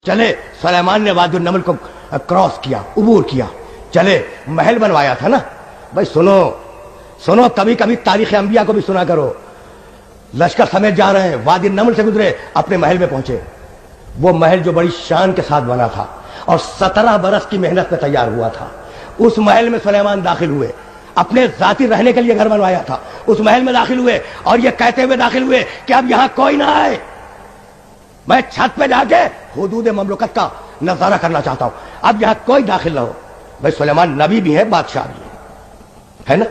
چلے سلیمان نے وادی النمل کو کراس کیا، عبور کیا، چلے محل بنوایا تھا نا۔ بھائی سنو سنو، کبھی کبھی تاریخ انبیاء کو بھی سنا کرو۔ لشکر سمیت جا رہے ہیں، وادی النمل سے گزرے، اپنے محل میں پہنچے۔ وہ محل جو بڑی شان کے ساتھ بنا تھا اور 17 برس کی محنت میں تیار ہوا تھا، اس محل میں سلیمان داخل ہوئے۔ اپنے ذاتی رہنے کے لیے گھر بنوایا تھا، اس محل میں داخل ہوئے اور یہ کہتے ہوئے داخل ہوئے کہ اب یہاں کوئی نہ آئے، میں چھت پہ جا کے حدود مملکت کا نظارہ کرنا چاہتا ہوں، اب یہاں کوئی داخل نہ ہو۔ بھائی سلیمان نبی بھی ہے، بادشاہ بھی ہے نا،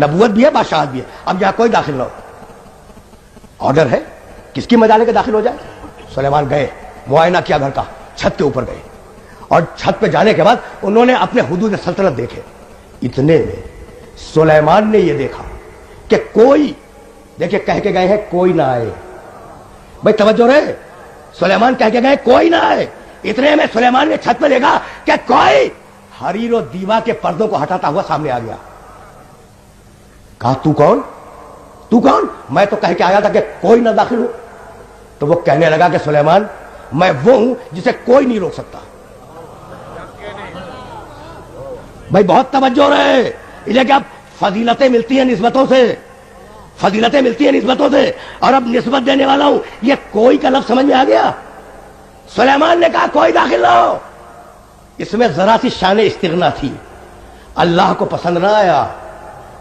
نبوت بھی ہے، بادشاہت بھی ہے، اب یہاں کوئی داخل نہ ہو۔ آرڈر ہے، کس کی مجالے کے داخل ہو جائے؟ سلیمان گئے، معائنہ کیا گھر کا، چھت کے اوپر گئے اور چھت پہ جانے کے بعد انہوں نے اپنے حدود سلطنت دیکھے۔ اتنے میں سلیمان نے یہ دیکھا کہ کوئی، دیکھیں کہہ کے گئے ہیں کوئی نہ آئے۔ بھائی توجہ رہے، سلیمان کہہ کے گئے کوئی نہ آئے، اتنے میں سلیمان نے چھت پہ دیکھا کہ کوئی حریر و دیبا کے پردوں کو ہٹاتا ہوا سامنے آ گیا۔ کہا تو کون؟ تو کون؟ میں تو کہہ کے آیا تھا کہ کوئی نہ داخل ہو۔ تو وہ کہنے لگا کہ سلیمان میں وہ ہوں جسے کوئی نہیں روک سکتا۔ بھائی بہت توجہ رہے، یہ کہ اب فضیلتیں ملتی ہیں نسبتوں سے، فضیلتیں ملتی ہیں نسبتوں سے، اور اب نسبت دینے والا ہوں، یہ کوئی کا لفظ سمجھ میں آ گیا؟ سلیمان نے کہا کوئی داخل نہ ہو۔ اس میں ذرا سی شان استغنا تھی، اللہ کو پسند نہ آیا،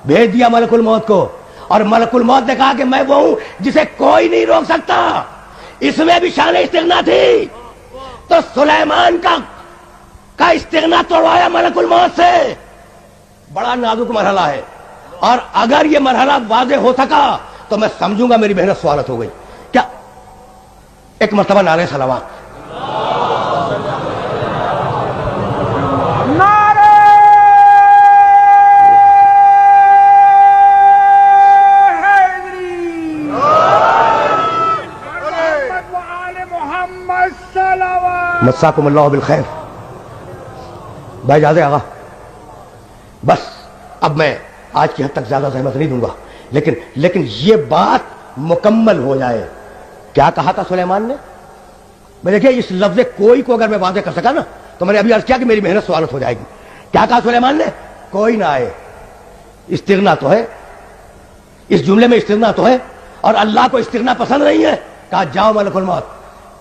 بھیج دیا ملک الموت کو، اور ملک الموت نے کہا کہ میں وہ ہوں جسے کوئی نہیں روک سکتا۔ اس میں بھی شان استغنا تھی، تو سلیمان کا استغنا توڑوایا ملک الموت سے۔ بڑا نازک مرحلہ ہے، اور اگر یہ مرحلہ واضح ہو سکا تو میں سمجھوں گا میری محنت سوالت ہو گئی۔ کیا ایک مرتبہ نعرہ صلوات، مساکم اللہ بالخیر۔ بھائی جاتے آغا، بس اب میں آج کی حد تک زیادہ زحمت نہیں دوں گا، لیکن یہ بات مکمل ہو جائے۔ کیا کہا تھا سلیمان نے؟ میں دیکھیں اس لفظ کوئی کو اگر میں واضح کر سکا نا تو میں نے ابھی عرض کیا کہ میری محنت سوالت ہو جائے گی۔ کیا کہا سلیمان نے؟ کوئی نہ آئے۔ استغنا تو ہے، اس جملے میں استغنا تو ہے، اور اللہ کو استغنا پسند نہیں ہے۔ کہا جاؤ ملک الموت۔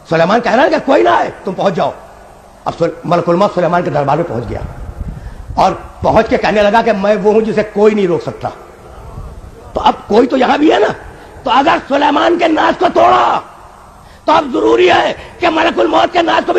سلیمان کہہ رہا ہے کہ کوئی نہ آئے، تم پہنچ جاؤ۔ اب ملک الموت سلیمان کے دربار میں پہنچ گیا اور پہنچ کے کہنے لگا کہ میں وہ ہوں جسے کوئی نہیں روک سکتا۔ تو اب کوئی تو یہاں بھی ہے نا، تو اگر سلیمان کے ناز کو توڑا تو اب ضروری ہے کہ ملک الموت کے ناز کو بھی